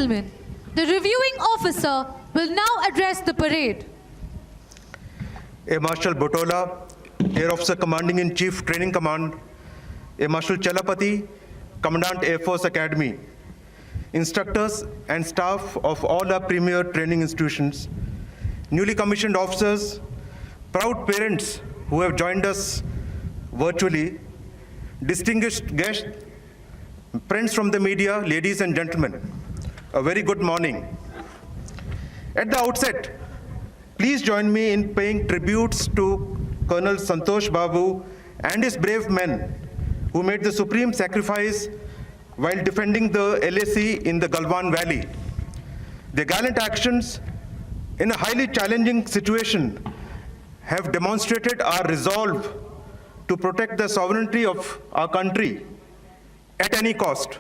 gentlemen, the reviewing officer will now address the parade. Air Marshal Botola, Air Officer Commanding in Chief Training Command, Air Marshal Chalapati, Commandant Air Force Academy, instructors and staff of all our premier training institutions, newly commissioned officers, proud parents who have joined us virtually, distinguished guests, friends from the media, ladies and gentlemen, a very good morning. At the outset, please join me in paying tributes to Colonel Santosh Babu and his brave men who made the supreme sacrifice while defending the LAC in the Galwan Valley. Their gallant actions in a highly challenging situation have demonstrated our resolve to protect the sovereignty of our country at any cost.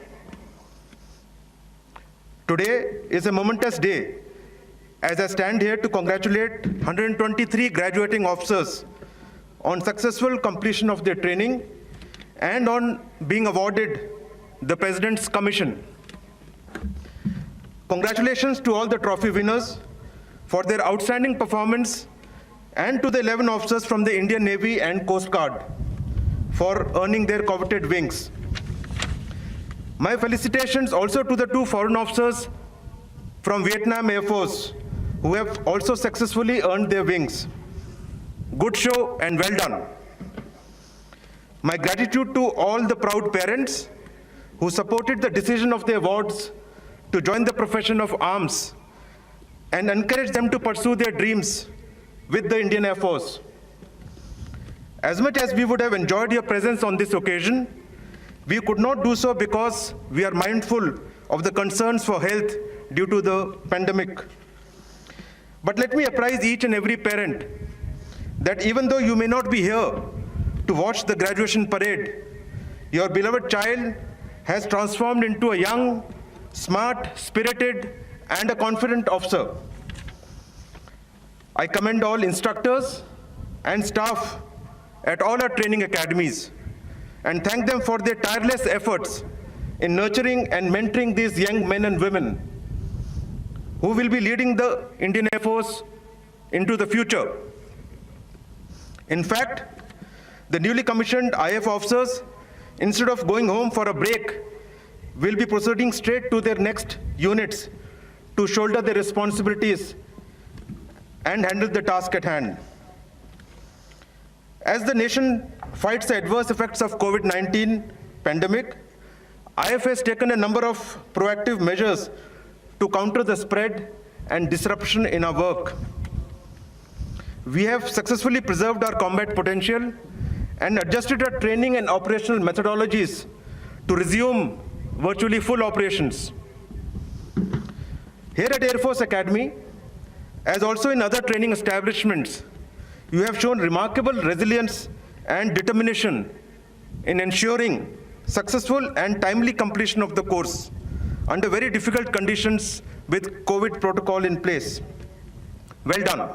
Today is a momentous day as I stand here to congratulate 123 graduating officers on successful completion of their training and on being awarded the President's Commission. Congratulations to all the trophy winners for their outstanding performance and to the 11 officers from the Indian Navy and Coast Guard for earning their coveted wings. My felicitations also to the 2 foreign officers from Vietnam Air Force who have also successfully earned their wings. Good show and well done. My gratitude to all the proud parents who supported the decision of the awards to join the profession of arms and encouraged them to pursue their dreams with the Indian Air Force. As much as we would have enjoyed your presence on this occasion, we could not do so because we are mindful of the concerns for health due to the pandemic. But let me apprise each and every parent that even though you may not be here to watch the graduation parade, your beloved child has transformed into a young, smart, spirited, and a confident officer. I commend all instructors and staff at all our training academies and thank them for their tireless efforts in nurturing and mentoring these young men and women who will be leading the Indian Air Force into the future. In fact, the newly commissioned IF officers, instead of going home for a break, will be proceeding straight to their next units to shoulder their responsibilities and handle the task at hand. As the nation fights the adverse effects of COVID-19 pandemic, IF has taken a number of proactive measures to counter the spread and disruption in our work. We have successfully preserved our combat potential and adjusted our training and operational methodologies to resume virtually full operations. Here at Air Force Academy, as also in other training establishments, you have shown remarkable resilience and determination in ensuring successful and timely completion of the course under very difficult conditions with COVID protocol in place. Well done.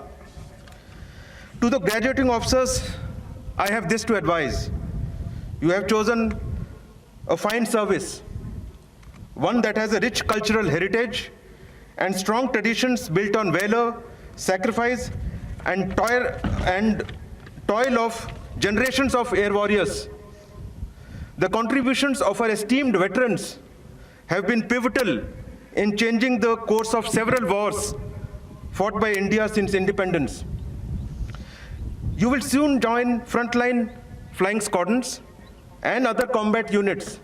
To the graduating officers, I have this to advise. You have chosen a fine service, one that has a rich cultural heritage and strong traditions built on valor, sacrifice, and toil of generations of air warriors. The contributions of our esteemed veterans have been pivotal in changing the course of several wars fought by India since independence. You will soon join frontline flying squadrons and other combat units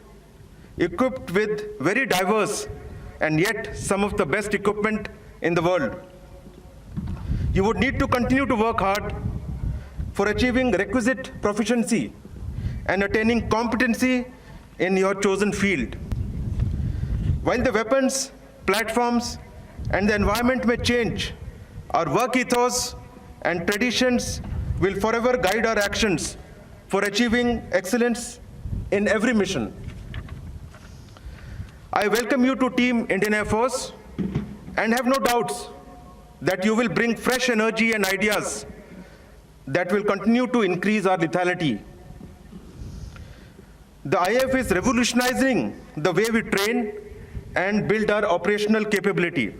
equipped with very diverse and yet some of the best equipment in the world. You would need to continue to work hard for achieving requisite proficiency and attaining competency in your chosen field. While the weapons, platforms, and the environment may change, our work ethos and traditions will forever guide our actions for achieving excellence in every mission. I welcome you to Team Indian Air Force and have no doubts that you will bring fresh energy and ideas that will continue to increase our lethality. The IF is revolutionizing the way we train and build our operational capability.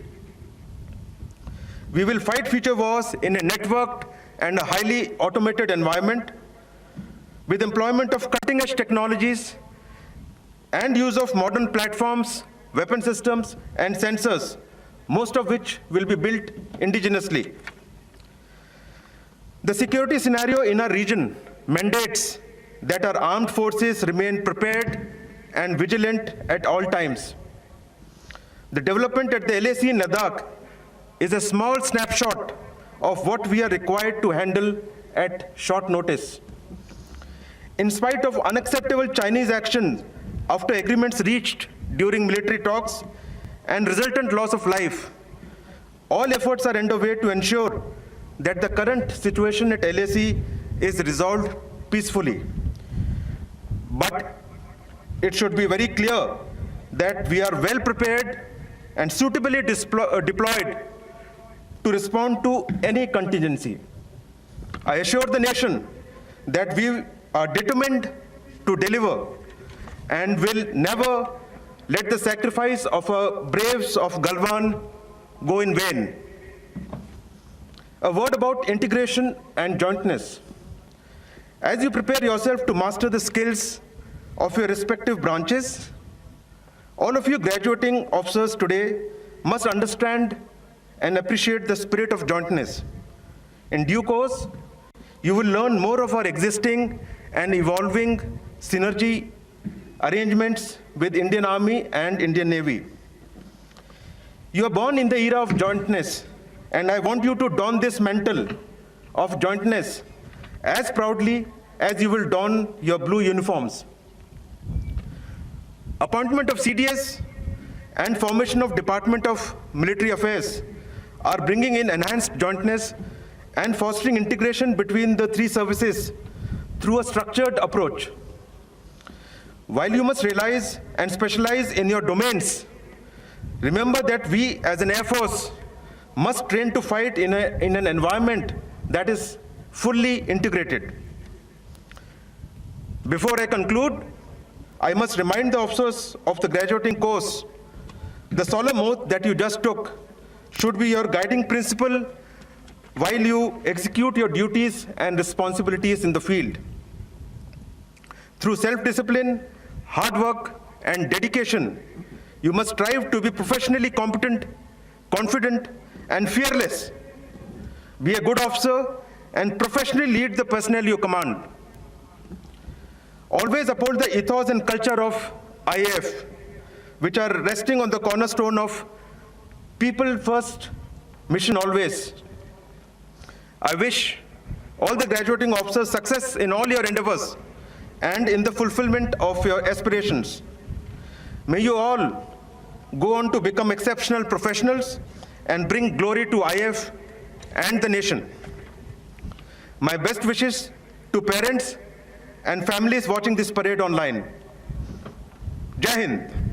We will fight future wars in a networked and a highly automated environment with employment of cutting-edge technologies and use of modern platforms, weapon systems, and sensors, most of which will be built indigenously. The security scenario in our region mandates that our armed forces remain prepared and vigilant at all times. The development at the LAC in Ladakh is a small snapshot of what we are required to handle at short notice. In spite of unacceptable Chinese action after agreements reached during military talks and resultant loss of life, all efforts are underway to ensure that the current situation at LAC is resolved peacefully. But it should be very clear that we are well prepared and suitably deployed to respond to any contingency. I assure the nation that we are determined to deliver and will never let the sacrifice of our braves of Galwan go in vain. A word about integration and jointness. As you prepare yourself to master the skills of your respective branches, all of you graduating officers today must understand and appreciate the spirit of jointness. In due course, you will learn more of our existing and evolving synergy arrangements with Indian Army and Indian Navy. You are born in the era of jointness, and I want you to don this mantle of jointness as proudly as you will don your blue uniforms. Appointment of CDS and formation of Department of Military Affairs are bringing in enhanced jointness and fostering integration between the three services through a structured approach. While you must realize and specialize in your domains, remember that we as an Air Force must train to fight in an environment that is fully integrated. Before I conclude, I must remind the officers of the graduating course, the solemn oath that you just took should be your guiding principle while you execute your duties and responsibilities in the field. Through self-discipline, hard work, and dedication, you must strive to be professionally competent, confident, and fearless. Be a good officer and professionally lead the personnel you command. Always uphold the ethos and culture of IAF, which are resting on the cornerstone of people first, mission always. I wish all the graduating officers success in all your endeavors and in the fulfillment of your aspirations. May you all go on to become exceptional professionals and bring glory to IAF and the nation. My best wishes to parents and families watching this parade online. Jai Hind.